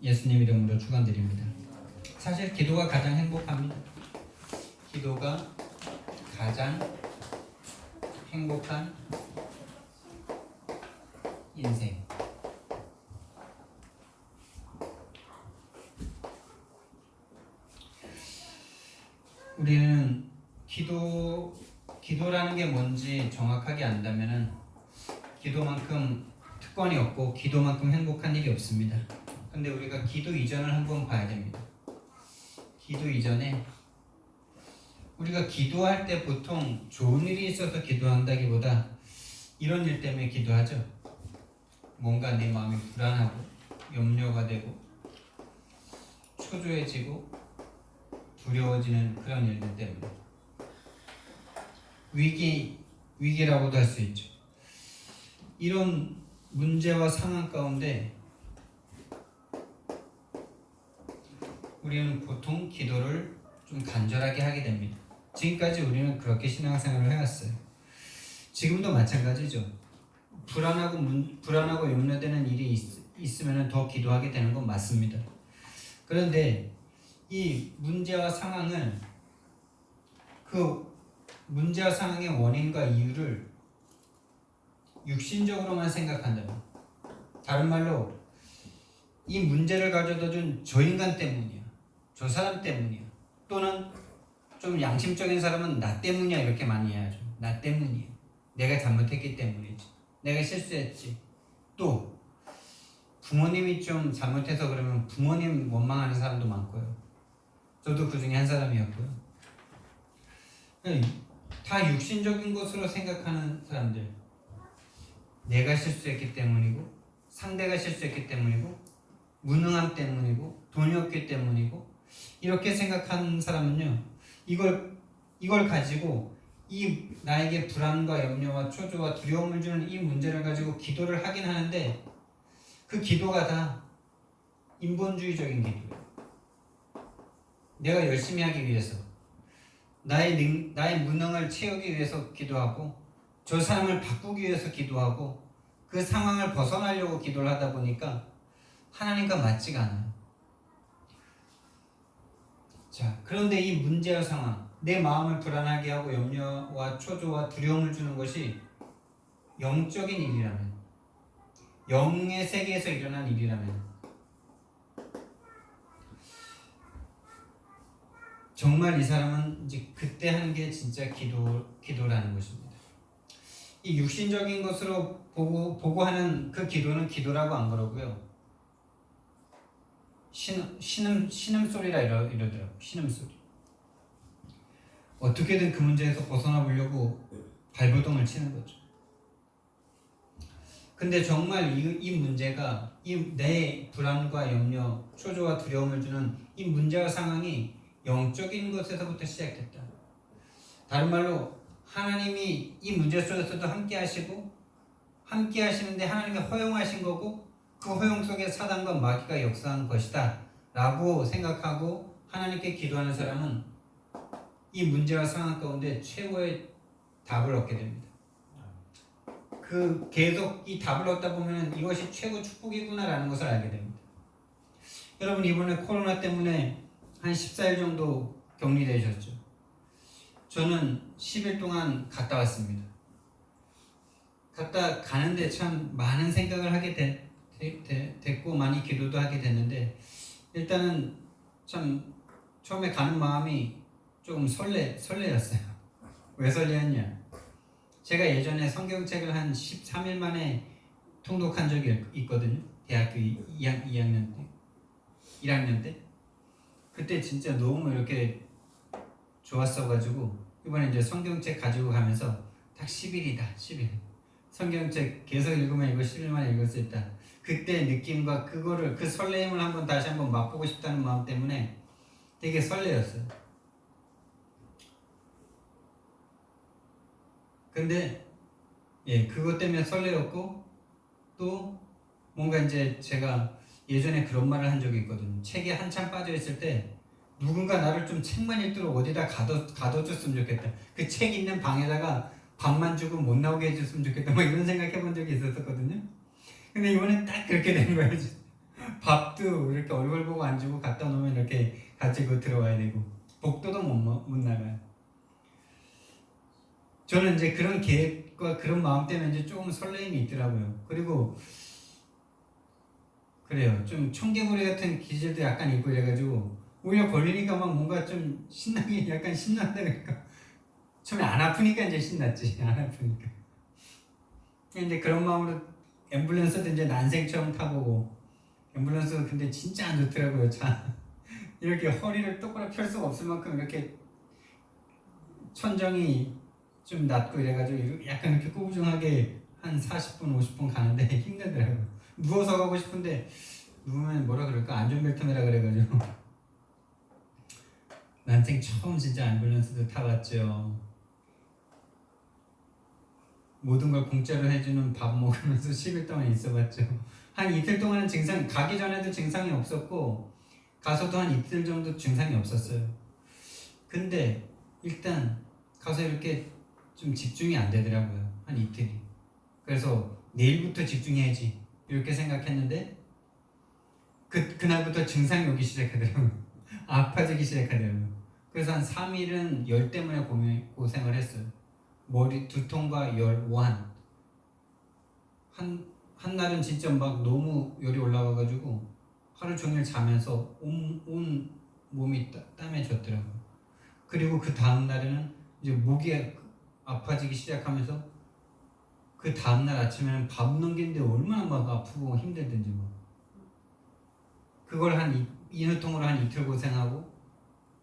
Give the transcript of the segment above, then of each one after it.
예수님 이름으로 축원드립니다. 사실 기도가 가장 행복합니다. 기도가 가장 행복한 인생. 우리는 기도라는 게 뭔지 정확하게 안다면은 기도만큼 특권이 없고 기도만큼 행복한 일이 없습니다. 근데 우리가 기도 이전을 한번 봐야 됩니다. 기도 이전에 우리가 기도할 때 보통 좋은 일이 있어서 기도한다기보다 이런 일 때문에 기도하죠. 뭔가 내 마음이 불안하고 염려가 되고 초조해지고 두려워지는 그런 일들 때문에 위기라고도 할 수 있죠. 이런 문제와 상황 가운데 우리는 보통 기도를 좀 간절하게 하게 됩니다. 지금까지 우리는 그렇게 신앙생활을 해왔어요. 지금도 마찬가지죠. 불안하고 염려되는 일이 있으면 더 기도하게 되는 건 맞습니다. 그런데 이 문제와 상황을 그 문제와 상황의 원인과 이유를 육신적으로만 생각한다면, 다른 말로 이 문제를 가져다 준 저 인간 때문이야, 저 사람 때문이야, 또는 좀 양심적인 사람은 나 때문이야 이렇게 많이 해야죠. 나 때문이야, 내가 잘못했기 때문이지, 내가 실수했지, 또 부모님이 좀 잘못해서 그러면 부모님 원망하는 사람도 많고요. 저도 그 중에 한 사람이었고요. 다 육신적인 것으로 생각하는 사람들, 내가 실수했기 때문이고, 상대가 실수했기 때문이고, 무능함 때문이고, 돈이 없기 때문이고, 이렇게 생각하는 사람은요, 이걸 가지고 이 나에게 불안과 염려와 초조와 두려움을 주는 이 문제를 가지고 기도를 하긴 하는데, 그 기도가 다 인본주의적인 기도예요. 내가 열심히 하기 위해서, 나의 무능을 채우기 위해서 기도하고, 저 사람을 바꾸기 위해서 기도하고, 그 상황을 벗어나려고 기도를 하다 보니까 하나님과 맞지가 않아요. 자, 그런데 이 문제와 상황, 내 마음을 불안하게 하고 염려와 초조와 두려움을 주는 것이 영적인 일이라면, 영의 세계에서 일어난 일이라면 정말 이 사람은 이제 그때 하는 게 진짜 기도라는 것입니다. 이 육신적인 것으로 보고 하는 그 기도는 기도라고 안 그러고요. 신음소리라 이러더라고요. 신음소리. 어떻게든 그 문제에서 벗어나 보려고 발버둥을 치는 거죠. 근데 정말 이 문제가, 내 불안과 염려, 초조와 두려움을 주는 이 문제와 상황이 영적인 것에서부터 시작됐다. 다른 말로 하나님이 이 문제 속에서도 함께 하시는데 하나님이 허용하신 거고, 그 허용 속에 사단과 마귀가 역사한 것이다 라고 생각하고 하나님께 기도하는 사람은 이 문제와 상황 가운데 최고의 답을 얻게 됩니다. 계속 이 답을 얻다 보면 이것이 최고 축복이구나 라는 것을 알게 됩니다. 여러분, 이번에 코로나 때문에 한 14일 정도 격리되셨죠. 저는 10일 동안 갔다 왔습니다. 갔다 가는데 참 많은 생각을 하게 됐고, 많이 기도도 하게 됐는데, 일단은 참 처음에 가는 마음이 조금 설레었어요. 왜 설레었냐? 제가 예전에 성경책을 한 13일 만에 통독한 적이 있거든요. 대학교 1학년 때. 그때 진짜 너무 이렇게 좋았어가지고 이번에 이제 성경책 가지고 가면서 딱 10일이다. 10일. 성경책 계속 읽으면 이거 10일 만에 읽을 수 있다. 그때 느낌과 그 설레임을 다시 한번 맛보고 싶다는 마음 때문에 되게 설레었어요. 근데 그것 때문에 설레었고, 또 뭔가 이제 제가 예전에 그런 말을 한 적이 있거든요. 책에 한참 빠져있을 때 누군가 나를 좀 책만 읽도록 어디다 가둬줬으면 좋겠다. 그 책 있는 방에다가 밥만 주고 못 나오게 해줬으면 좋겠다. 뭐 이런 생각 해본 적이 있었거든요. 근데 이번엔 딱 그렇게 된 거예요. 밥도 이렇게 얼굴 보고 안 주고 갖다 놓으면 이렇게 가지고 들어와야 되고 복도도 못 나가요. 저는 이제 그런 계획과 그런 마음 때문에 이제 조금 설레임이 있더라고요. 그리고 그래요. 좀 청개구리 같은 기질도 약간 있고 이래가지고 오히려 걸리니까 막 뭔가 좀 신나게 약간 신난다 그러니까 처음에 안 아프니까 이제 신났지. 안 아프니까. 근데 그런 마음으로 앰뷸런스도 이제 난생 처음 타보고 앰뷸런스 근데 진짜 안 좋더라고요. 차 이렇게 허리를 똑바로 펼 수가 없을 만큼 이렇게 천정이 좀 낮고 이래가지고 약간 이렇게 꾸부정하게 한 40분 50분 가는데 힘들더라고요. 누워서 가고 싶은데 누우면 뭐라 그럴까 안전벨트매라 그래가지고 난생 처음 진짜 앰뷸런스도 타봤죠. 모든 걸 공짜로 해주는 밥 먹으면서 10일 동안 있어봤죠. 한 이틀 동안은 증상 가기 전에도 증상이 없었고 가서도 한 이틀 정도 증상이 없었어요. 근데 일단 가서 이렇게 좀 집중이 안 되더라고요. 한 이틀이. 그래서 내일부터 집중해야지 이렇게 생각했는데 그날부터 증상이 오기 시작하더라고요. 아파지기 시작하더라고요. 그래서 한 3일은 열 때문에 고생을 했어요. 머리 두통과 열, 오한. 한 날은 진짜 막 너무 열이 올라가가지고 하루 종일 자면서 온 몸이 땀에 젖더라고요. 그리고 그 다음 날에는 이제 목이 아파지기 시작하면서 그 다음 날 아침에는 밥 넘기는데 얼마나 막 아프고 힘들든지 막 그걸 한 인후통으로 한 이틀 고생하고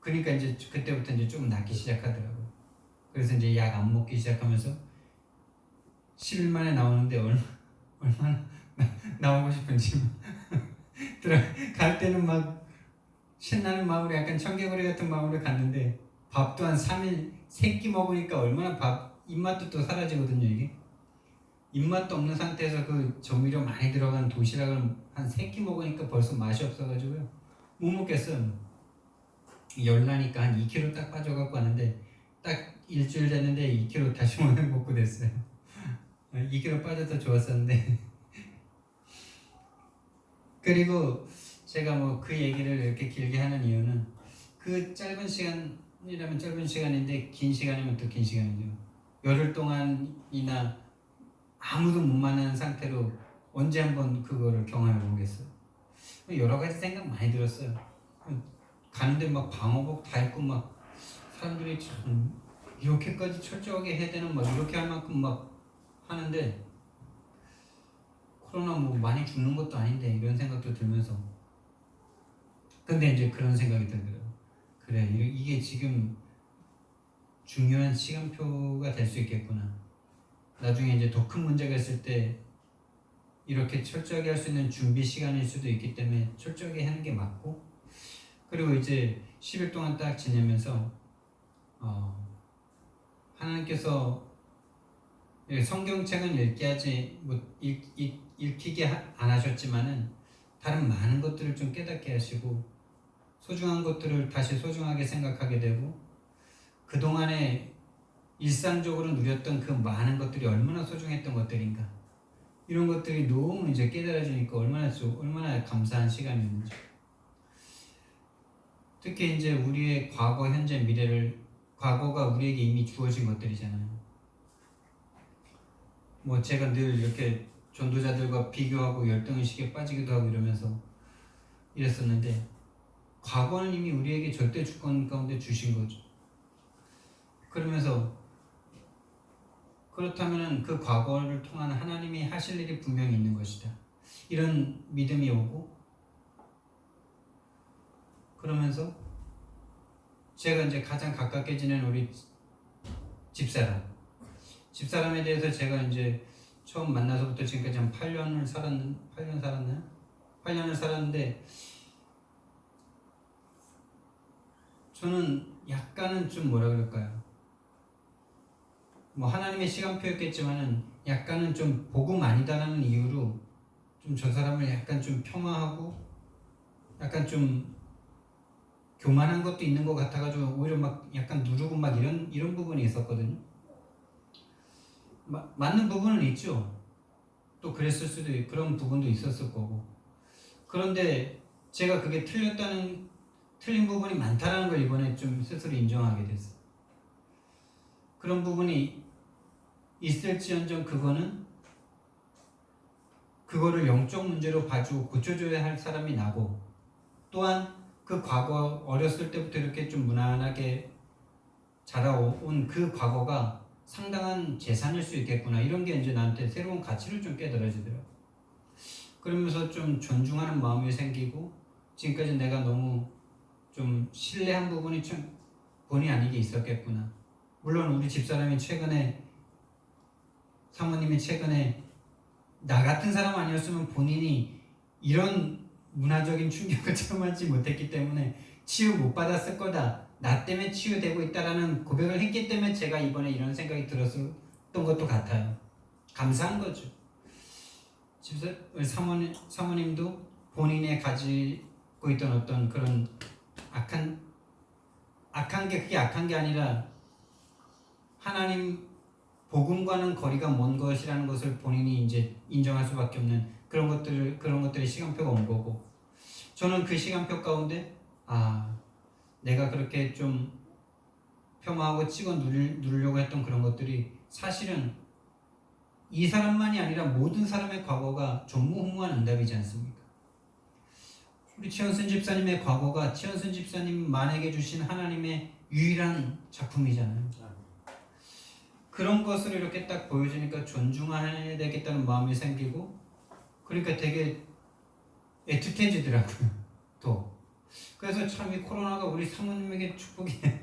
그러니까 이제 그때부터 이제 좀 낫기 시작하더라고요. 그래서 이제 약 안 먹기 시작하면서 10일 만에 나오는데 얼마나 나오고 싶은지 갈 때는 막 신나는 마음으로 약간 청개구리 같은 마음으로 갔는데 밥도 한 3일 3끼 먹으니까 얼마나 밥 입맛도 또 사라지거든요. 이게 입맛도 없는 상태에서 그 조미료 많이 들어간 도시락을 한 3끼 먹으니까 벌써 맛이 없어가지고요 못 먹겠어요. 열나니까 한 2kg 딱 빠져갖고 왔는데 딱 일주일 됐는데 2kg 다시 먹고 됐어요. 2kg 빠져서 좋았었는데 그리고 제가 뭐 그 얘기를 이렇게 길게 하는 이유는 그 짧은 시간이라면 짧은 시간인데 긴 시간이면 또 긴 시간이죠. 열흘 동안이나 아무도 못 만나는 상태로 언제 한번 그거를 경험해 보겠어요. 여러 가지 생각 많이 들었어요. 가는데 막 방호복 다 입고 막 사람들이 참 이렇게까지 철저하게 해야 되는 막 이렇게 할 만큼 막 하는데 코로나 뭐 많이 죽는 것도 아닌데 이런 생각도 들면서 근데 이제 그런 생각이 들더라고요. 그래 이게 지금 중요한 시간표가 될 수 있겠구나. 나중에 이제 더 큰 문제가 있을 때 이렇게 철저하게 할 수 있는 준비 시간일 수도 있기 때문에 철저하게 하는 게 맞고 그리고 이제 10일 동안 딱 지내면서 하나님께서 성경책은 읽게 하지 뭐 읽히게 안 하셨지만은 다른 많은 것들을 좀 깨닫게 하시고 소중한 것들을 다시 소중하게 생각하게 되고 그동안에 일상적으로 누렸던 그 많은 것들이 얼마나 소중했던 것들인가 이런 것들이 너무 이제 깨달아지니까 얼마나 감사한 시간이었는지 특히 이제 우리의 과거, 현재, 미래를 과거가 우리에게 이미 주어진 것들이잖아요. 뭐 제가 늘 이렇게 전도자들과 비교하고 열등의식에 빠지기도 하고 이러면서 이랬었는데 과거는 이미 우리에게 절대 주권 가운데 주신 거죠. 그러면서 그렇다면 그 과거를 통한 하나님이 하실 일이 분명히 있는 것이다. 이런 믿음이 오고 그러면서 제가 이제 가장 가깝게 지낸 우리 집사람에 대해서 제가 이제 처음 만나서부터 지금까지 한 8년 살았나요? 8년을 살았는데 저는 약간은 좀 뭐라 그럴까요? 뭐 하나님의 시간표였겠지만은 약간은 좀 복음 아니다라는 이유로 좀 저 사람을 약간 좀 폄하하고 약간 좀 교만한 것도 있는 것 같아가지고 오히려 막 약간 누르고 막 이런 부분이 있었거든요. 맞는 부분은 있죠. 또 그랬을 수도 그런 부분도 있었을 거고 그런데 제가 그게 틀린 부분이 많다라는 걸 이번에 좀 스스로 인정하게 됐어요. 그런 부분이 있을지언정 그거를 영적 문제로 봐주고 고쳐줘야 할 사람이 나고, 또한 그 과거 어렸을 때부터 이렇게 좀 무난하게 자라온 그 과거가 상당한 재산일 수 있겠구나, 이런 게 이제 나한테 새로운 가치를 좀 깨달아지더라고요. 그러면서 좀 존중하는 마음이 생기고, 지금까지 내가 너무 좀 신뢰한 부분이 좀 본의 아니게 있었겠구나. 물론 우리 집사람이 사모님이 최근에 나 같은 사람 아니었으면 본인이 이런 문화적인 충격을 체험하지 못했기 때문에 치유 못 받았을 거다, 나 때문에 치유되고 있다라는 고백을 했기 때문에 제가 이번에 이런 생각이 들었던 것도 같아요. 감사한 거죠. 사모님도 본인의 가지고 있던 어떤 그런 악한 게 그게 악한 게 아니라 하나님 복음과는 거리가 먼 것이라는 것을 본인이 이제 인정할 수밖에 없는 그런 것들의 시간표가 온 거고, 저는 그 시간표 가운데 내가 그렇게 좀 폄하하고 찍어 누르려고 했던 그런 것들이 사실은 이 사람만이 아니라 모든 사람의 과거가 전무후무한 응답이지 않습니까? 우리 최현순 집사님의 과거가 최현순 집사님만에게 주신 하나님의 유일한 작품이잖아요. 그런 것을 이렇게 딱 보여주니까 존중해야 되겠다는 마음이 생기고, 그러니까 되게 애틋해지더라고요. 또 그래서 참 이 코로나가 우리 사모님에게 축복이에요.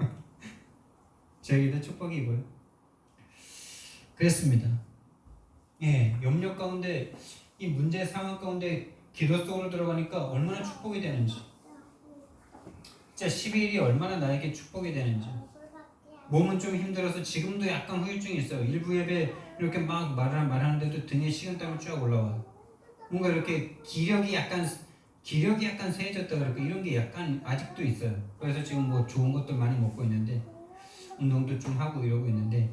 저에게도 축복이고요. 그랬습니다. 염려 가운데, 이 문제 상황 가운데 기도 속으로 들어가니까 얼마나 축복이 되는지, 진짜 12일이 얼마나 나에게 축복이 되는지. 몸은 좀 힘들어서 지금도 약간 후유증이 있어요. 일부 예배 이렇게 막 말하는데도 등에 식은땀이 쫙 올라와요. 뭔가 이렇게 기력이 약간 세해졌다 그럴까, 이런 게 약간 아직도 있어요. 그래서 지금 뭐 좋은 것들 많이 먹고 있는데, 운동도 좀 하고 이러고 있는데,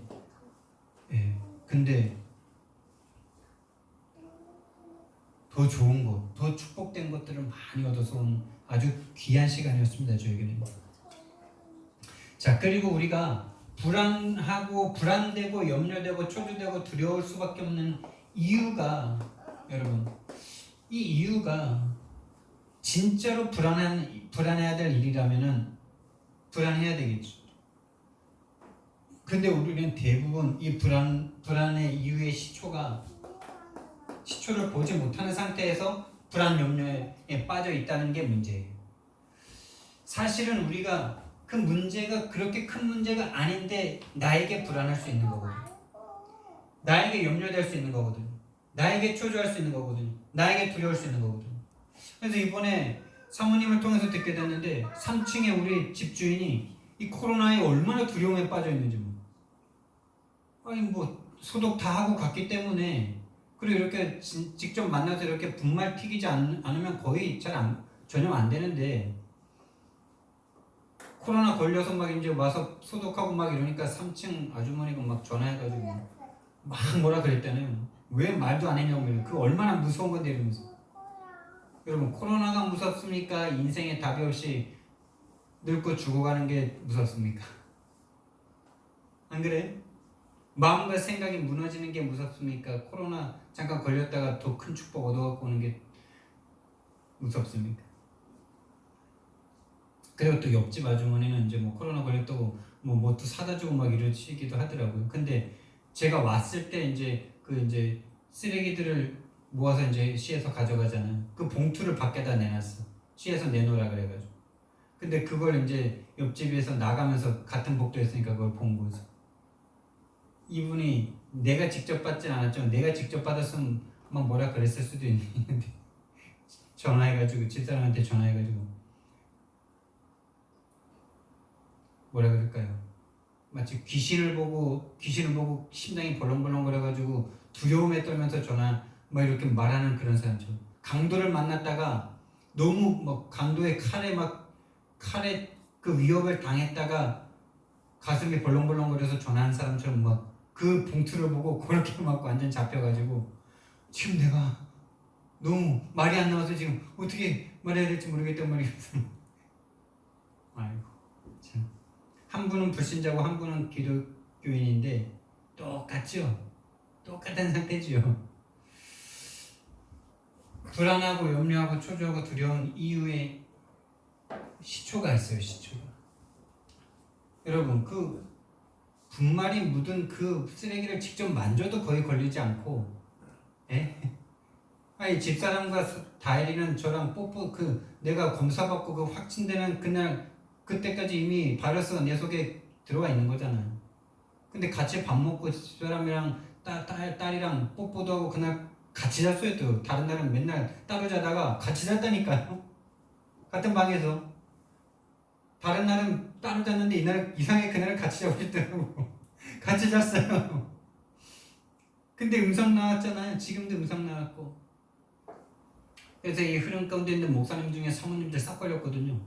근데 더 좋은 것, 더 축복된 것들을 많이 얻어서 온 아주 귀한 시간이었습니다, 저에게는. 자, 그리고 우리가 불안하고 불안되고 염려되고 초조되고 두려울 수밖에 없는 이유가, 여러분, 이 이유가 진짜로 불안해야 될 일이라면은 불안해야 되겠죠. 근데 우리는 대부분 이 불안의 이유의 시초를 보지 못하는 상태에서 불안 염려에 빠져 있다는 게 문제예요. 사실은 우리가 그 문제가 그렇게 큰 문제가 아닌데 나에게 불안할 수 있는 거거든요. 나에게 염려될 수 있는 거거든요. 나에게 초조할 수 있는 거거든요. 나에게 두려울 수 있는 거거든요. 그래서 이번에 사모님을 통해서 듣게 됐는데 3층에 우리 집주인이 이 코로나에 얼마나 두려움에 빠져 있는지 소독 다 하고 갔기 때문에, 그리고 이렇게 직접 만나서 이렇게 분말 튀기지 않으면 거의 전혀 안 되는데, 코로나 걸려서 막 이제 와서 소독하고 막 이러니까 3층 아주머니가 막 전화해가지고 막 뭐라 그랬다네요. 왜 말도 안 했냐고. 그 얼마나 무서운 건데 이러면서. 여러분, 코로나가 무섭습니까? 인생에 답이 없이 늙고 죽어가는 게 무섭습니까? 안 그래요? 마음과 생각이 무너지는 게 무섭습니까? 코로나 잠깐 걸렸다가 더 큰 축복 얻어갖고 오는 게 무섭습니까? 그리고 또 옆집 아주머니는 이제 뭐 코로나 걸렸다고 뭐 또 사다 주고 막 이러시기도 하더라고요. 근데 제가 왔을 때 이제 쓰레기들을 모아서 이제 시에서 가져가잖아요. 그 봉투를 밖에다 내놨어. 시에서 내놓으라 그래가지고. 근데 그걸 이제 옆집에서 나가면서 같은 복도였으니까 그걸 본 거죠. 이분이 내가 직접 받진 않았지만 내가 직접 받았으면 막 뭐라 그랬을 수도 있는데 전화해가지고 집사람한테 전화해가지고 뭐라 그럴까요? 마치 귀신을 보고 심장이 벌렁벌렁 거려가지고 두려움에 떨면서 막 이렇게 말하는 그런 사람처럼, 강도를 만났다가 너무 막 강도의 칼에 그 위협을 당했다가 가슴이 벌렁벌렁거려서 전화한 사람처럼 막 그 봉투를 보고 그렇게 막 완전 잡혀가지고 지금 내가 너무 말이 안 나와서 지금 어떻게 말해야 될지 모르겠단 말이었어. 아이고 참. 한 분은 불신자고 한 분은 기독교인인데 똑같죠? 똑같은 상태죠. 불안하고 염려하고 초조하고 두려운 이유에 시초가 있어요. 시초가. 여러분 그 분말이 묻은 그 쓰레기를 직접 만져도 거의 걸리지 않고, 예? 아니 집사람과 다혜리는 저랑 뽀뽀 내가 검사받고 그 확진되는 그날 그때까지 이미 바이러스가 내 속에 들어가 있는 거잖아요. 근데 같이 밥 먹고 집사람이랑 딸이랑 뽀뽀도 하고 그날 같이 잤어요. 또 다른 날은 맨날 따로 자다가 같이 잤다니까요. 같은 방에서. 다른 날은 따로 잤는데 이날 이상하게 그날은 같이 자고 있더라고. 같이 잤어요. 근데 음성 나왔잖아요. 지금도 음성 나왔고. 그래서 이 흐름 가운데 있는 목사님 중에 사모님들 싹 걸렸거든요.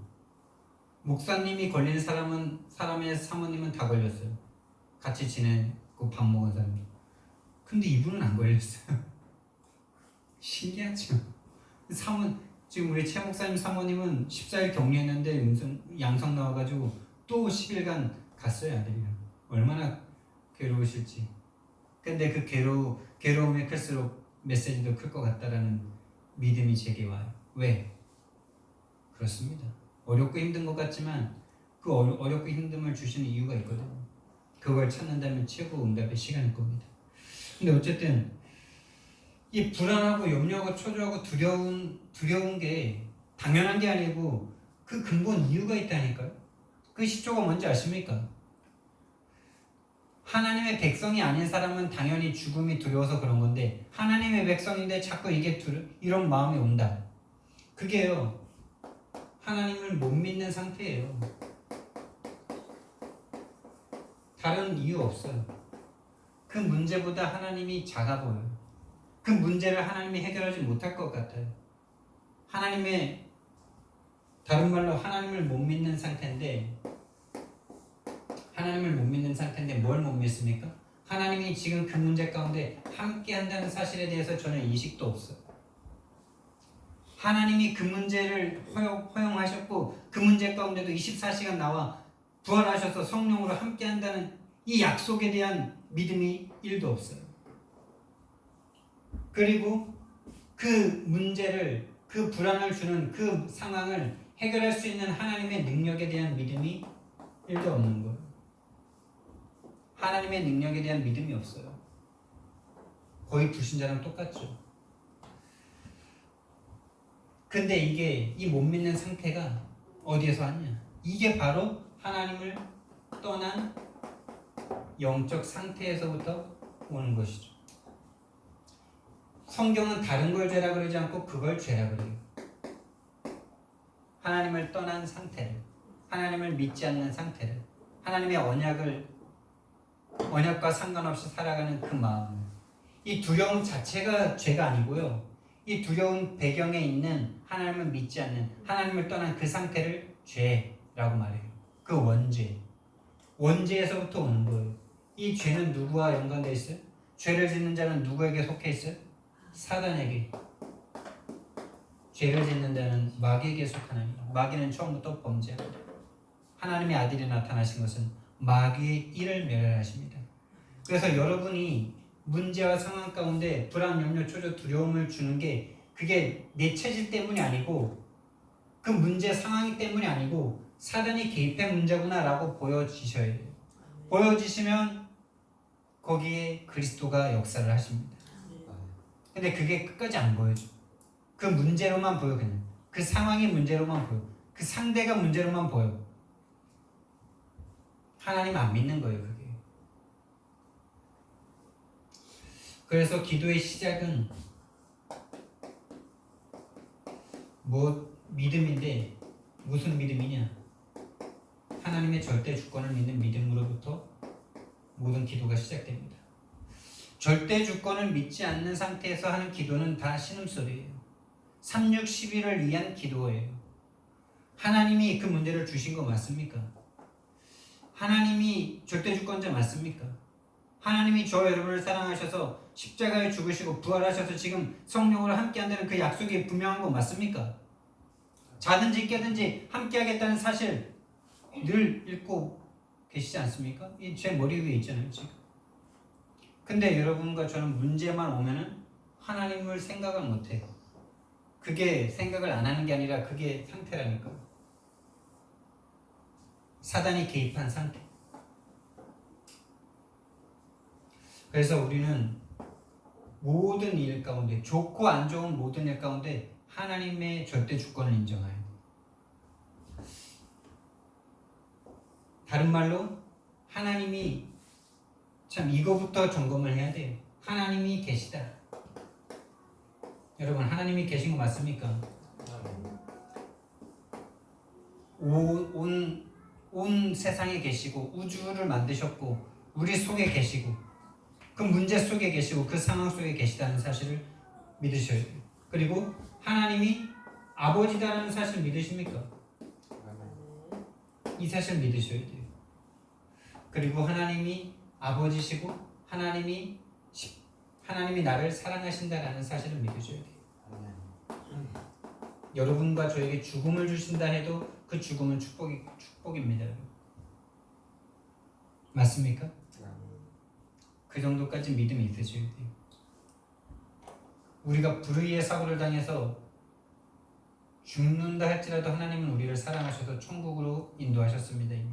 목사님이 걸린 사람의 사모님은 다 걸렸어요. 같이 지내고 밥 먹은 사람. 근데 이분은 안 걸렸어요. 신기하죠. 지금 우리 최 목사님 사모님은 14일 격리했는데 양성 나와가지고 또 10일간 갔어요. 아들이랑. 얼마나 괴로우실지. 근데 그 괴로움이 클수록 메시지도 클 것 같다라는 믿음이 제게 와요. 왜? 그렇습니다. 어렵고 힘든 것 같지만 그 어렵고 힘듦을 주시는 이유가 있거든요. 그걸 찾는다면 최고 응답의 시간일 겁니다. 근데 어쨌든 이 불안하고 염려하고 초조하고 두려운 게 당연한 게 아니고 그 근본 이유가 있다니까요. 그 시초가 뭔지 아십니까? 하나님의 백성이 아닌 사람은 당연히 죽음이 두려워서 그런 건데 하나님의 백성인데 자꾸 이런 마음이 온다. 그게요. 하나님을 못 믿는 상태예요. 다른 이유 없어요. 그 문제보다 하나님이 작아 보여요. 그 문제를 하나님이 해결하지 못할 것 같아요. 다른 말로 하나님을 못 믿는 상태인데 뭘 못 믿습니까? 하나님이 지금 그 문제 가운데 함께 한다는 사실에 대해서 저는 인식도 없어요. 하나님이 그 문제를 허용하셨고 그 문제 가운데도 24시간 나와 부활하셔서 성령으로 함께 한다는 이 약속에 대한 믿음이 1도 없어요. 그리고 그 문제를, 그 불안을 주는 그 상황을 해결할 수 있는 하나님의 능력에 대한 믿음이 1도 없는 거예요. 하나님의 능력에 대한 믿음이 없어요. 거의 불신자랑 똑같죠. 근데 이 못 믿는 상태가 어디에서 왔냐? 이게 바로 하나님을 떠난 영적 상태에서부터 오는 것이죠. 성경은 다른 걸 죄라 그러지 않고 그걸 죄라 그래요. 하나님을 떠난 상태를, 하나님을 믿지 않는 상태를, 하나님의 언약과 상관없이 살아가는 그 마음. 이 두려움 자체가 죄가 아니고요. 이 두려운 배경에 있는 하나님을 믿지 않는, 하나님을 떠난 그 상태를 죄라고 말해요. 그 원죄에서부터 오는 거예요. 이 죄는 누구와 연관되어 있어요? 죄를 짓는 자는 누구에게 속해 있어요? 사단에게. 죄를 짓는 자는 마귀에게 속하나니 마귀는 처음부터 범죄합니다. 하나님의 아들이 나타나신 것은 마귀의 일을 멸하십니다. 그래서 여러분이 문제와 상황 가운데 불안, 염려, 초조, 두려움을 주는 게 그게 내 체질 때문이 아니고 그 문제 상황이 때문이 아니고 사단이 개입한 문제구나라고 보여지셔야 돼요. 보여지시면 거기에 그리스도가 역사를 하십니다. 근데 그게 끝까지 안 보여줘. 그 문제로만 보여. 그냥 그 상황이 문제로만 보여. 그 상대가 문제로만 보여. 하나님 안 믿는 거예요. 그게. 그래서 기도의 시작은 믿음인데 무슨 믿음이냐? 하나님의 절대 주권을 믿는 믿음으로부터 모든 기도가 시작됩니다. 절대 주권을 믿지 않는 상태에서 하는 기도는 다 신음소리예요. 3611을 위한 기도예요. 하나님이 그 문제를 주신 거 맞습니까? 하나님이 절대 주권자 맞습니까? 하나님이 저와 여러분을 사랑하셔서 십자가에 죽으시고 부활하셔서 지금 성령으로 함께한다는 그 약속이 분명한 거 맞습니까? 자든지 깨든지 함께하겠다는 사실 늘 읽고 계시지 않습니까? 이 제 머리 위에 있잖아요 지금. 근데 여러분과 저는 문제만 오면은 하나님을 생각을 못해요. 그게 생각을 안 하는 게 아니라 그게 상태라니까. 사단이 개입한 상태. 그래서 우리는 모든 일 가운데, 좋고 안 좋은 모든 일 가운데 하나님의 절대 주권을 인정해야 돼요. 다른 말로 하나님이, 참 이거부터 점검을 해야 돼요. 하나님이 계시다. 여러분, 하나님이 계신 거 맞습니까? 온 세상에 계시고 우주를 만드셨고 우리 속에 계시고 그 문제 속에 계시고 그 상황 속에 계시다는 사실을 믿으셔야 돼요. 그리고 하나님이 아버지다라는 사실 믿으십니까? 이 사실 믿으셔야 돼요. 그리고 하나님이 아버지시고 하나님이 나를 사랑하신다라는 사실을 믿으셔야 돼요. 여러분과 저에게 죽음을 주신다 해도 그 죽음은 축복입니다. 맞습니까? 그 정도까지 믿음이 있으셔야 돼요. 우리가 불의의 사고를 당해서 죽는다 할지라도 하나님은 우리를 사랑하셔서 천국으로 인도하셨습니다. 이미.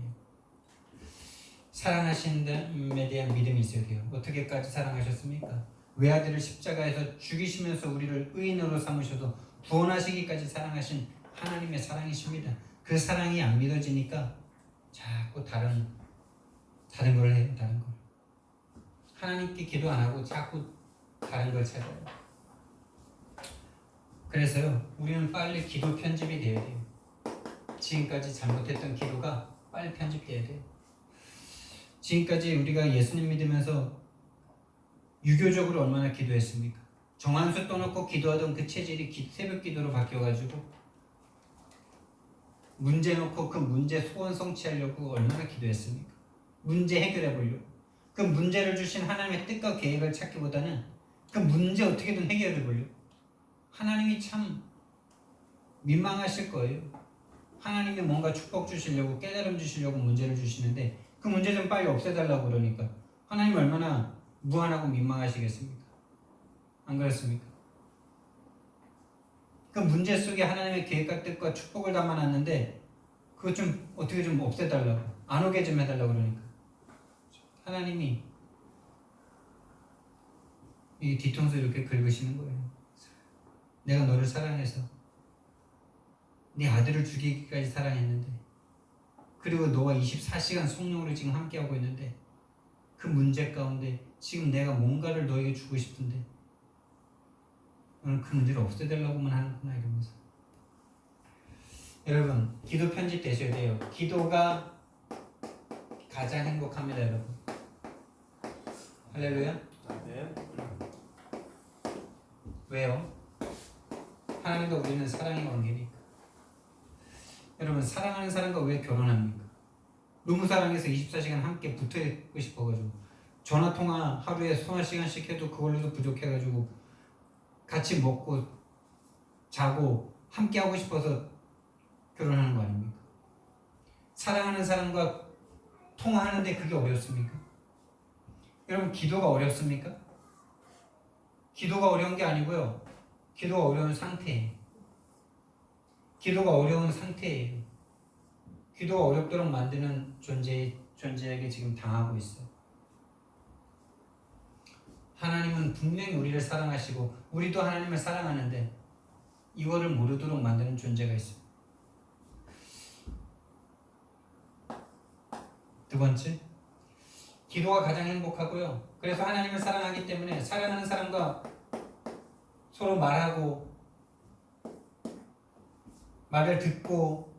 사랑하신다에 대한 믿음이 있어야 돼요. 어떻게까지 사랑하셨습니까? 외아들을 십자가에서 죽이시면서 우리를 의인으로 삼으셔도 구원하시기까지 사랑하신 하나님의 사랑이십니다. 그 사랑이 안 믿어지니까 자꾸 다른 걸 해요. 다른 걸. 하나님께 기도 안 하고 자꾸 다른 걸 찾아요. 그래서요, 우리는 빨리 기도 편집이 돼야 돼요. 지금까지 잘못했던 기도가 빨리 편집돼야 돼요. 지금까지 우리가 예수님 믿으면서 유교적으로 얼마나 기도했습니까? 정한수 떠놓고 기도하던 그 체질이 새벽 기도로 바뀌어가지고 문제 놓고 그 문제 소원 성취하려고 얼마나 기도했습니까? 문제 해결해 보려고. 그 문제를 주신 하나님의 뜻과 계획을 찾기보다는 그 문제 어떻게든 해결해 보려고. 하나님이 참 민망하실 거예요. 하나님이 뭔가 축복 주시려고, 깨달음 주시려고 문제를 주시는데 그 문제 좀 빨리 없애달라고 그러니까 하나님 얼마나 무한하고 민망하시겠습니까? 안 그렇습니까? 그 문제 속에 하나님의 계획과 뜻과 축복을 담아놨는데 그거 좀 어떻게 좀 없애달라고, 안 오게 좀 해달라고 그러니까 하나님이 이 뒤통수 이렇게 긁으시는 거예요. 내가 너를 사랑해서 네 아들을 죽이기까지 사랑했는데, 그리고 너와 24시간 성령으로 지금 함께하고 있는데 그 문제 가운데 지금 내가 뭔가를 너에게 주고 싶은데 너는 그 문제를 없애달라고만 하는구나 이러면서. 여러분, 기도 편집 되셔야 돼요. 기도가 가장 행복합니다. 여러분, 할렐루야. 네. 왜요? 하나님과 우리는 사랑의 관계니까. 여러분, 사랑하는 사람과 왜 결혼합니까? 너무 사랑해서 24시간 함께 붙어있고 싶어가지고 전화통화 하루에 서너 시간씩 해도 그걸로도 부족해가지고 같이 먹고 자고 함께 하고 싶어서 결혼하는 거 아닙니까? 사랑하는 사람과 통화하는데 그게 어렵습니까? 여러분, 기도가 어렵습니까? 기도가 어려운 게 아니고요, 기도가 어려운 상태예요. 기도가 어려운 상태예요. 기도가 어렵도록 만드는 존재에게 지금 당하고 있어요. 하나님은 분명히 우리를 사랑하시고 우리도 하나님을 사랑하는데 이거를 모르도록 만드는 존재가 있어요. 두 번째, 기도가 가장 행복하고요. 그래서 하나님을 사랑하기 때문에 사랑하는 사람과 서로 말하고 말을 듣고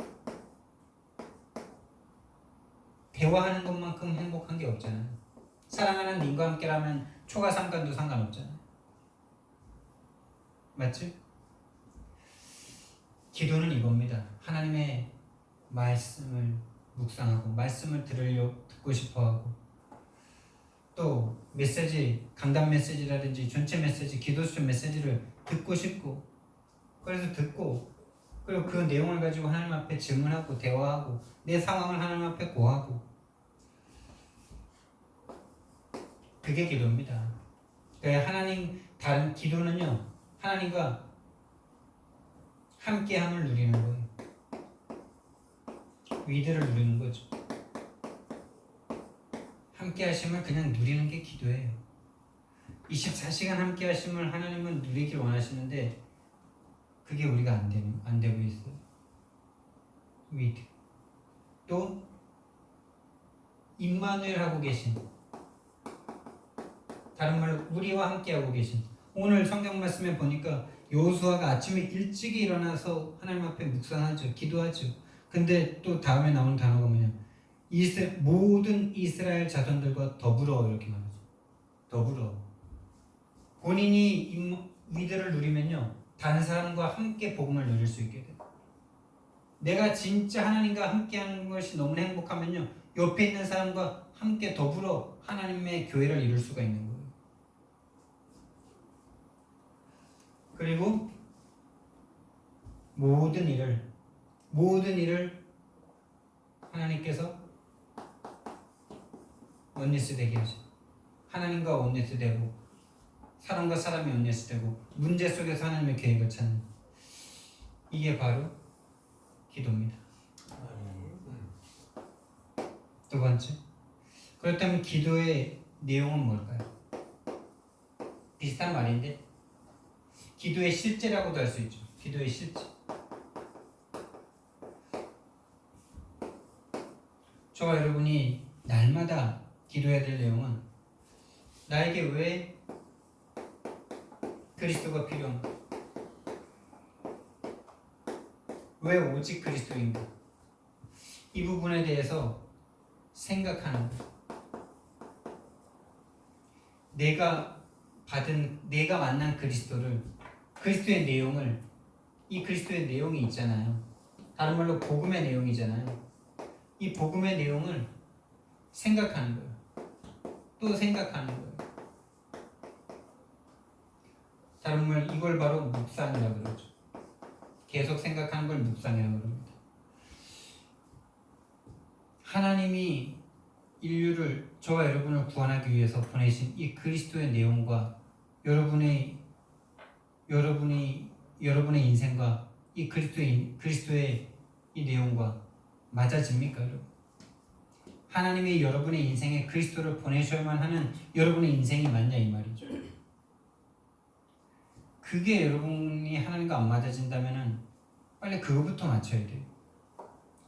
대화하는 것만큼 행복한 게 없잖아요. 사랑하는 님과 함께라면 초가 상관도 상관없잖아요. 맞지? 기도는 이겁니다. 하나님의 말씀을 묵상하고 말씀을 듣고 싶어하고 또 메시지, 강단 메시지라든지 전체 메시지, 기도 수준 메시지를 듣고 싶고, 그래서 듣고, 그리고 그 내용을 가지고 하나님 앞에 질문하고 대화하고 내 상황을 하나님 앞에 고하고, 그게 기도입니다. 하나님, 다른 기도는요, 하나님과 함께함을 누리는 거예요. 위대를 누리는 거죠. 함께하심을 그냥 누리는 게 기도예요. 24시간 함께하심을 하나님은 누리길 원하시는데 그게 우리가 안 되고 있어요. 위대. 또 임마누엘 하고 계신, 다른 말로 우리와 함께하고 계신. 오늘 성경 말씀에 보니까 여호수아가 아침에 일찍 일어나서 하나님 앞에 묵상하죠. 기도하죠. 근데 또 다음에 나오는 단어가 뭐냐, 모든 이스라엘 자손들과 더불어, 이렇게 말하죠. 더불어. 본인이 위대를 누리면요, 다른 사람과 함께 복음을 누릴 수 있게 돼요. 내가 진짜 하나님과 함께하는 것이 너무 행복하면요, 옆에 있는 사람과 함께 더불어 하나님의 교회를 이룰 수가 있는 거예요. 그리고 모든 일을 하나님께서 원리스 되게 하죠. 하나님과 원리스 되고 사람과 사람이 원리스 되고 문제 속에서 하나님의 계획을 찾는, 이게 바로 기도입니다. 두 번째, 그렇다면 기도의 내용은 뭘까요? 비슷한 말인데 기도의 실제라고도 할 수 있죠. 기도의 실제. 저와 여러분이 날마다 기도해야 될 내용은, 나에게 왜 그리스도가 필요한가? 왜 오직 그리스도인가? 이 부분에 대해서 생각하는 거예요. 내가 만난 그리스도의 내용을, 이 그리스도의 내용이 있잖아요. 다른 말로 복음의 내용이잖아요. 이 복음의 내용을 생각하는 거예요. 또 생각하는 거예요. 다른 말, 이걸 바로 묵상이라고 그러죠. 계속 생각하는 걸 묵상이라고 그럽니다. 하나님이 인류를, 저와 여러분을 구원하기 위해서 보내신 이 그리스도의 내용과 여러분의 인생과 이 그리스도의 이 내용과 맞아집니까, 여러분? 하나님이 여러분의 인생에 그리스도를 보내셔야만 하는 여러분의 인생이 맞냐, 이 말이죠. 그게 여러분이 하나님과 안 맞아진다면은 빨리 그거부터 맞춰야 돼요.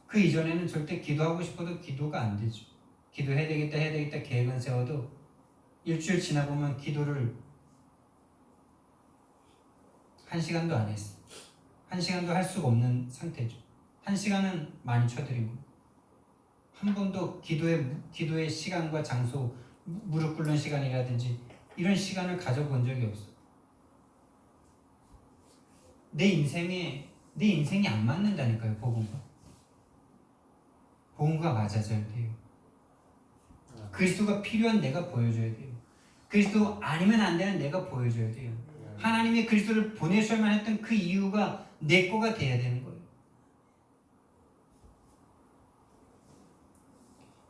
그 이전에는 절대 기도하고 싶어도 기도가 안 되죠. 기도해야 되겠다 계획은 세워도 일주일 지나보면 기도를 1시간도 안 했어. 1시간도 할 수가 없는 상태죠. 1시간은 많이 쳐드리고, 한 번도 기도의 시간과 장소, 무릎 꿇는 시간이라든지 이런 시간을 가져본 적이 없어. 내 인생이 안 맞는다니까요. 복음과 맞아져야 돼요. 그리스도가 필요한 내가 보여줘야 돼요. 그리스도 아니면 안 되는 내가 보여줘야 돼요. 하나님이 그리스도를 보내셔야만 했던 그 이유가 내 거가 돼야 되는 거예요.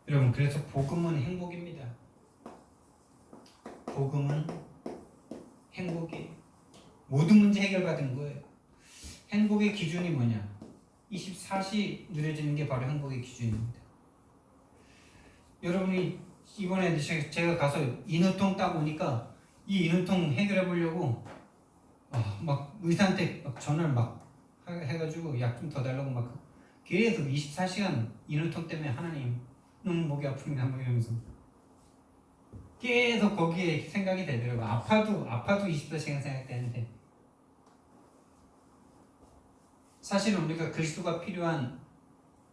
여러분, 그래서 복음은 행복입니다. 복음은 행복이에요. 모든 문제 해결받은 거예요. 행복의 기준이 뭐냐? 24시 누려지는 게 바로 행복의 기준입니다. 여러분이 이번에 제가 가서 인후통 딱 오니까 이 인후통 해결해 보려고 막 의사한테 막 전화를 막 해가지고 약 좀 더 달라고 막 계속 24시간 인후통 때문에 하나님 너무 목이 아픕니다 막 이러면서 계속 거기에 생각이 되더라고요. 아파도 24시간 생각되는데, 사실은 우리가 그리스도가 필요한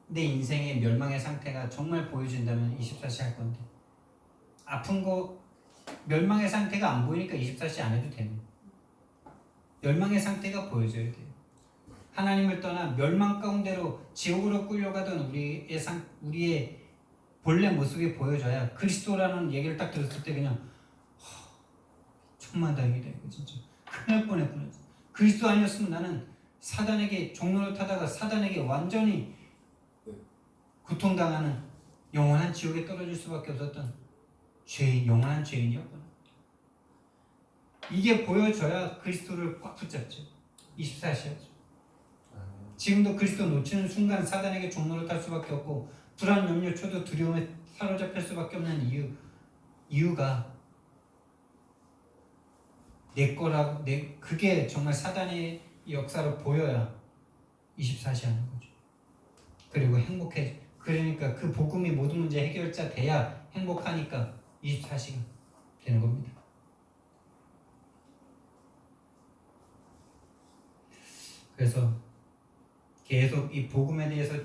내 인생의 멸망의 상태가 정말 보여준다면 24시 할 건데, 아픈 거 멸망의 상태가 안 보이니까 24시 안 해도 됩니다. 멸망의 상태가 보여줘야 돼요. 하나님을 떠나 멸망 가운데로 지옥으로 끌려가던 우리의 본래 모습이 보여져야 그리스도라는 얘기를 딱 들었을 때 그냥 천만다행이다 이거 진짜 큰일 날 뻔했구나. 그리스도 아니었으면 나는 사단에게 종로를 타다가 사단에게 완전히 고통당하는 영원한 지옥에 떨어질 수밖에 없었던 영원한 죄인이었구나. 이게 보여져야 그리스도를 꽉 붙잡죠. 24시였죠. 지금도 그리스도 놓치는 순간 사단에게 종로를 탈 수밖에 없고 불안, 염려, 초도, 두려움에 사로잡힐 수밖에 없는 이유가 내 거라고 그게 정말 사단의 역사로 보여야 24시 하는 거죠. 그리고 행복해. 그러니까 그 복음이 모든 문제 해결자 돼야 행복하니까 24시가 되는 겁니다. 그래서 계속 이 복음에 대해서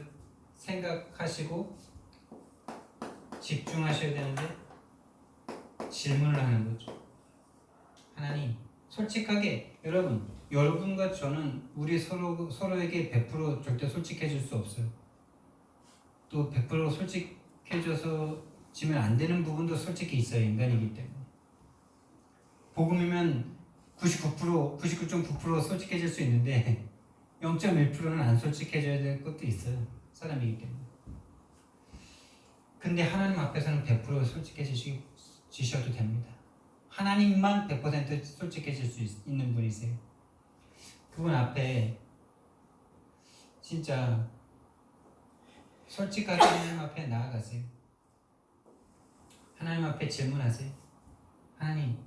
생각하시고 집중하셔야 되는데 질문을 하는 거죠. 하나님, 솔직하게 여러분과 저는 우리 서로에게 100% 절대 솔직해질 수 없어요. 또 100% 솔직해져서 지면 안 되는 부분도 솔직히 있어요. 인간이기 때문에. 복음이면 99.9% 솔직해질 수 있는데 0.1%는 안 솔직해져야 될 것도 있어요. 사람이기 때문에. 근데 하나님 앞에서는 100% 솔직해지셔도 됩니다. 하나님만 100% 솔직해질 수 있는 분이세요. 그분 앞에 진짜 솔직하게 하나님 앞에 나아가세요. 하나님 앞에 질문하세요. 하나님,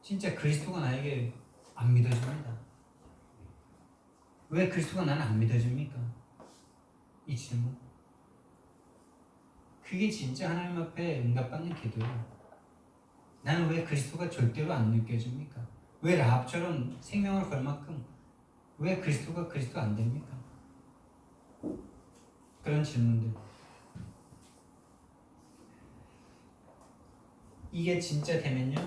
진짜 그리스도가 나에게 안 믿어집니다. 왜 그리스도가 나는 안 믿어집니까? 이 질문. 그게 진짜 하나님 앞에 응답받는 기도예요. 나는 왜 그리스도가 절대로 안 느껴집니까? 왜 라합처럼 생명을 걸 만큼 왜 그리스도가 그리스도 안 됩니까? 그런 질문들. 이게 진짜 되면요,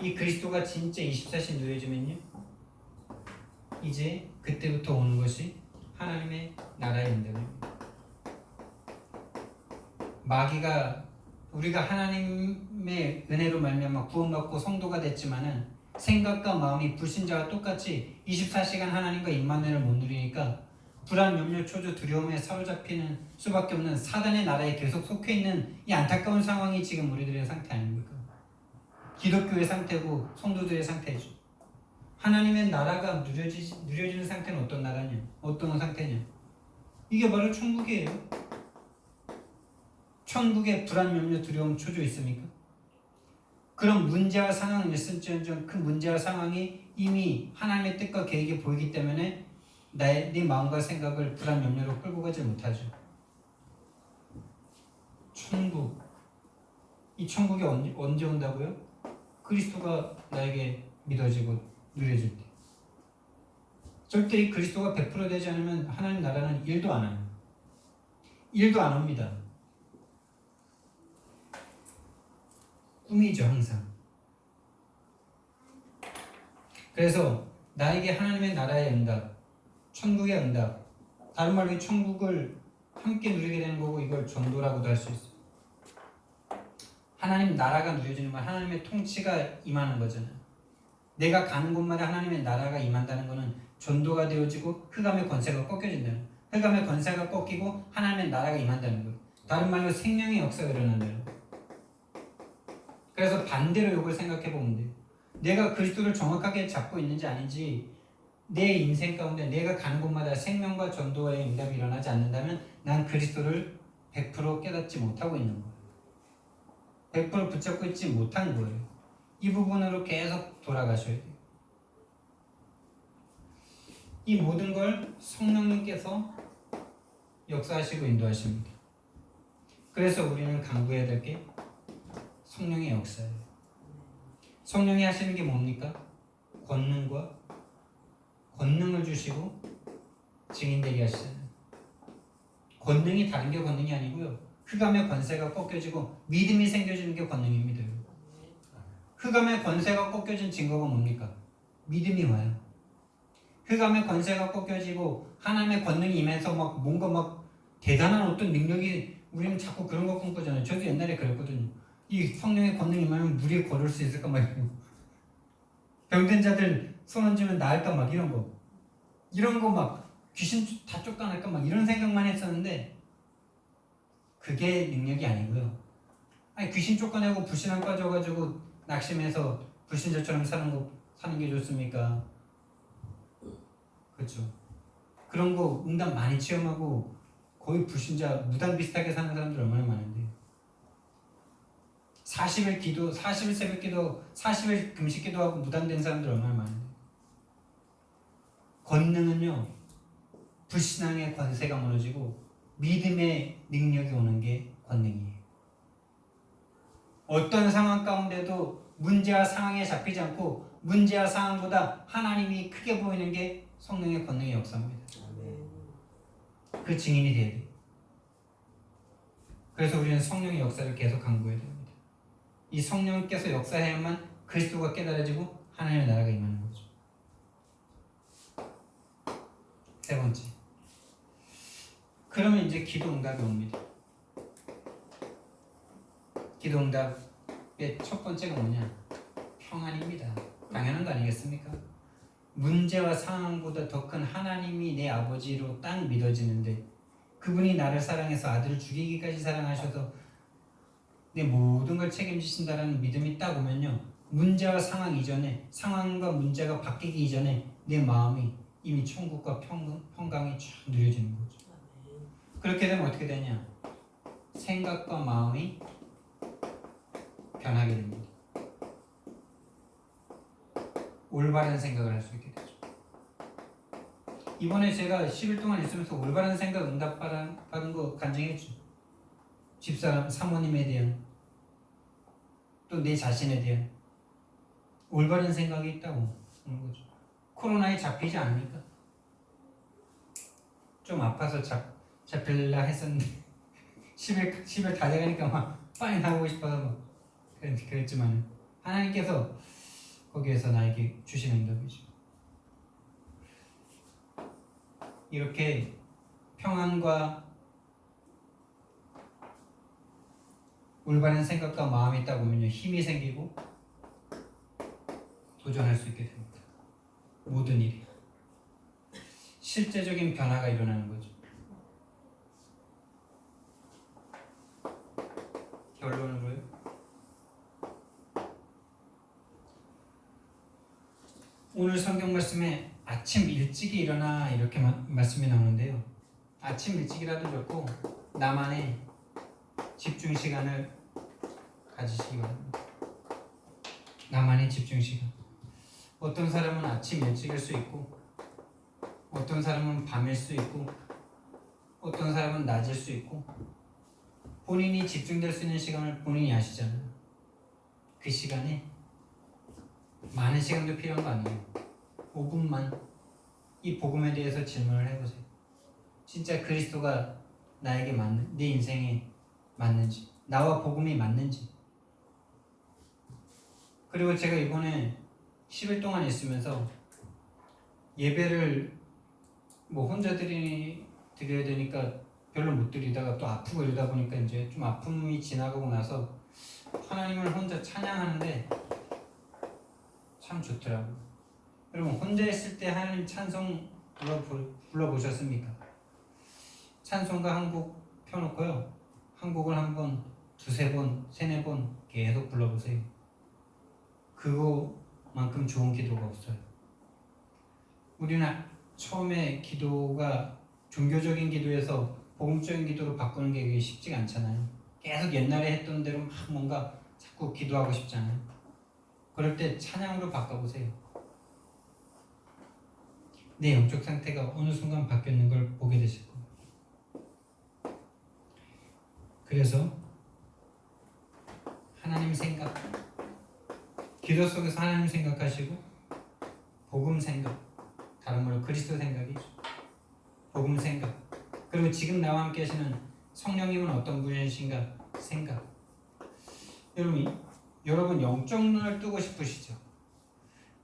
이 그리스도가 진짜 24시 누려지면요, 이제 그때부터 오는 것이 하나님의 나라의 응답입니다. 마귀가 우리가 하나님의 은혜로 말미암아 구원받고 성도가 됐지만은 생각과 마음이 불신자와 똑같이 24시간 하나님과 임마누엘을 못 누리니까 불안, 염려, 초조, 두려움에 사로잡히는 수밖에 없는 사단의 나라에 계속 속해 있는 이 안타까운 상황이 지금 우리들의 상태 아닙니까? 기독교의 상태고 성도들의 상태죠. 하나님의 나라가 누려지는 상태는 어떤 나라냐? 어떤 상태냐? 이게 바로 천국이에요. 천국에 불안, 염려, 두려움, 초조 있습니까? 그런 문제와 상황이 있을지언정 그 문제와 상황이 이미 하나님의 뜻과 계획이 보이기 때문에 네 마음과 생각을 불안, 염려로 끌고 가지 못하죠. 천국, 이 천국이 언제 온다고요? 그리스도가 나에게 믿어지고 누려질 때. 절대 이 그리스도가 100% 되지 않으면 하나님 나라는 1도 안 와요. 1도 안 옵니다. 꿈이죠, 항상. 그래서 나에게 하나님의 나라의 응답, 천국의 응답, 다른 말로 이 천국을 함께 누리게 되는 거고 이걸 전도라고도 할 수 있어요. 하나님 나라가 누려지는 건 하나님의 통치가 임하는 거잖아요. 내가 가는 곳마다 하나님의 나라가 임한다는 것은 전도가 되어지고 흑암의 권세가 꺾여진다는 거예요. 흑암의 권세가 꺾이고 하나님의 나라가 임한다는 거예요. 다른 말로 생명의 역사가 일어난다는 거예요. 그래서 반대로 이걸 생각해 보면 돼요. 내가 그리스도를 정확하게 잡고 있는지 아닌지 내 인생 가운데 내가 가는 곳마다 생명과 전도의 응답이 일어나지 않는다면 난 그리스도를 100% 깨닫지 못하고 있는 거예요. 100% 붙잡고 있지 못한 거예요. 이 부분으로 계속 돌아가셔야 돼요. 이 모든 걸 성령님께서 역사하시고 인도하십니다. 그래서 우리는 강구해야 될 게 성령의 역사예요. 성령이 하시는 게 뭡니까? 권능을 주시고 증인되게 하시잖아요. 권능이 다른 게 권능이 아니고요. 흑암의 권세가 꺾여지고 믿음이 생겨지는 게 권능입니다. 흑암의 권세가 꺾여진 증거가 뭡니까? 믿음이 와요. 흑암의 권세가 꺾여지고 하나님의 권능이 임해서 뭔가 대단한 어떤 능력이 우리는 자꾸 그런 거 꿈꾸잖아요. 저도 옛날에 그랬거든요. 이 성령의 권능이 임하면 물이 걸을 수 있을까 막 이러고 병든 자들 손 얹으면 나을까 막 이런 거 막 귀신 다 쫓아낼까 막 이런 생각만 했었는데 그게 능력이 아니고요. 아니 귀신 쫓아내고 불신앙 빠져가지고 낙심해서 불신자처럼 사는 게 좋습니까? 그렇죠. 그런 거 응답 많이 체험하고 거의 불신자 무당 비슷하게 사는 사람들 얼마나 많은데 40일 기도, 40일 새벽 기도, 40일 금식 기도하고 무당된 사람들 얼마나 많은데 권능은요 불신앙의 권세가 무너지고 믿음의 능력이 오는 게 권능이에요. 어떤 상황 가운데도 문제와 상황에 잡히지 않고 문제와 상황보다 하나님이 크게 보이는 게 성령의 권능의 역사입니다. 그 증인이 돼야 돼요. 그래서 우리는 성령의 역사를 계속 강구해야 됩니다. 이 성령께서 역사해야만 그리스도가 깨달아지고 하나님의 나라가 임하는 거죠. 세 번째, 그러면 이제 기도 응답이 옵니다. 기도 응답의 첫 번째가 뭐냐? 평안입니다. 당연한 거 아니겠습니까? 문제와 상황보다 더 큰 하나님이 내 아버지로 딱 믿어지는데 그분이 나를 사랑해서 아들을 죽이기까지 사랑하셔서 내 모든 걸 책임지신다라는 믿음이 딱 오면요 문제와 상황 이전에 상황과 문제가 바뀌기 이전에 내 마음이 이미 천국과 평강이 쫙 누려지는 거죠. 그렇게 되면 어떻게 되냐? 생각과 마음이 변하게 됩니다. 올바른 생각을 할 수 있게 되죠. 이번에 제가 10일 동안 있으면서 올바른 생각 응답받은 거 간증했죠. 집사람, 사모님에 대한 또 내 자신에 대한 올바른 생각이 있다고 하는 거죠. 코로나에 잡히지 않으니까 좀 아파서 잡힐라 했었는데 10일 다 돼가니까 막 빨리 나오고 싶어서 막 그랬지만 하나님께서 거기에서 나에게 주신 응답이죠. 이렇게 평안과 올바른 생각과 마음이 있다 보면요 힘이 생기고 도전할 수 있게 됩니다. 모든 일이 실제적인 변화가 일어나는 거죠. 결론으로요. 오늘 성경 말씀에 아침 일찍이 일어나 이렇게 말씀이 나오는데요. 아침 일찍이라도 좋고 나만의 집중 시간을 가지시기 바랍니다. 나만의 집중 시간. 어떤 사람은 아침 일찍일 수 있고 어떤 사람은 밤일 수 있고 어떤 사람은 낮일 수 있고 본인이 집중될 수 있는 시간을 본인이 아시잖아요. 그 시간에 많은 시간도 필요한 거 아니에요. 5분만 이 복음에 대해서 질문을 해보세요. 진짜 그리스도가 나에게 맞는, 내 인생에 맞는지, 나와 복음이 맞는지. 그리고 제가 이번에 10일 동안 있으면서 예배를 혼자 드려야 되니까 별로 못 드리다가 또 아프고 이러다 보니까 이제 좀 아픔이 지나가고 나서 하나님을 혼자 찬양하는데 참 좋더라고요. 여러분 혼자 있을 때 하나님 찬송 불러보셨습니까? 찬송가 한 곡 펴놓고요. 한 곡을 한번 두세 번, 세네 번 계속 불러보세요. 그거만큼 좋은 기도가 없어요. 우리는 처음에 기도가 종교적인 기도에서 복음적인 기도로 바꾸는 게 그게 쉽지가 않잖아요. 계속 옛날에 했던 대로 막 뭔가 자꾸 기도하고 싶잖아요. 그럴 때 찬양으로 바꿔보세요. 내 영적 상태가 어느 순간 바뀌는 걸 보게 되실 거예요. 그래서 하나님 생각, 기도 속에서 하나님 생각하시고 복음 생각, 다른 말로 그리스도 생각이죠. 복음 생각. 그리고 지금 나와 함께 하시는 성령님은 어떤 분이신가 생각. 여러분 영적 눈을 뜨고 싶으시죠?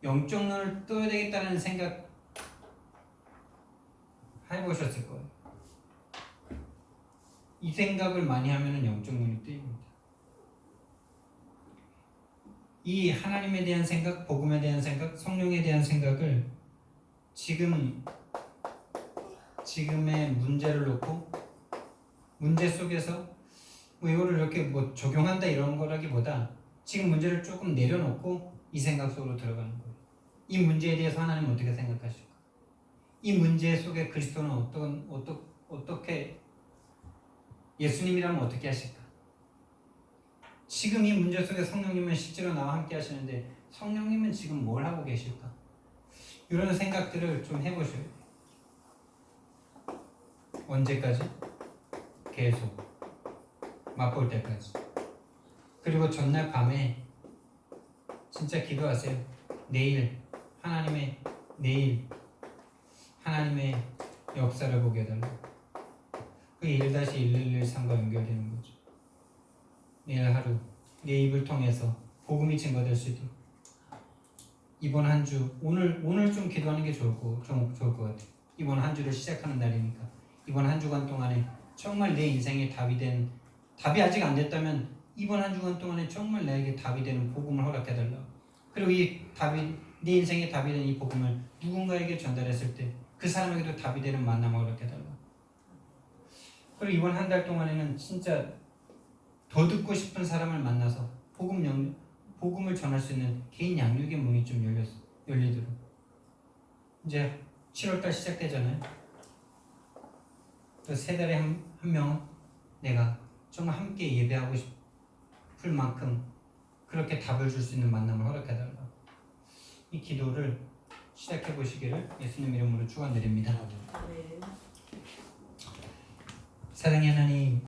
영적 눈을 떠야 되겠다는 생각 해보셨을 거예요. 이 생각을 많이 하면은 영적 눈이 뜨입니다. 이 하나님에 대한 생각, 복음에 대한 생각, 성령에 대한 생각을 지금의 문제를 놓고 문제 속에서 뭐 이거를 이렇게 뭐 적용한다 이런 거라기보다 지금 문제를 조금 내려놓고 이 생각 속으로 들어가는 거예요. 이 문제에 대해서 하나님은 어떻게 생각하실까? 이 문제 속에 그리스도는 어떻게 예수님이라면 어떻게 하실까? 지금 이 문제 속에 성령님은 실제로 나와 함께 하시는데 성령님은 지금 뭘 하고 계실까? 이런 생각들을 좀 해보셔야 돼요. 언제까지? 계속 맛볼 때까지. 그리고 전날 밤에 진짜 기도하세요. 내일 하나님의 역사를 보게 해달라. 그게 1-1113과 연결되는 거죠. 내일 하루 내 입을 통해서 복음이 증거될 수 있도록 이번 한 주 오늘 좀 기도하는 게 좋을 것 같아요. 이번 한 주를 시작하는 날이니까 이번 한 주간 동안에 정말 내 인생에 답이 아직 안 됐다면 이번 한 주간 동안에 정말 나에게 답이 되는 복음을 허락해달라. 그리고 내 인생에 답이 되는 이 복음을 누군가에게 전달했을 때 그 사람에게도 답이 되는 만남을 허락해달라. 그리고 이번 한 달 동안에는 진짜 더 듣고 싶은 사람을 만나서 복음을 전할 수 있는 개인 양육의 문이 좀 열리도록. 이제 7월달 시작되잖아요. 또 3달에 한 명은 내가 정말 함께 예배하고 싶을 만큼 그렇게 답을 줄 수 있는 만남을 허락해달라. 이 기도를 시작해 보시기를 예수님 이름으로 축원드립니다. 사랑의 하나님,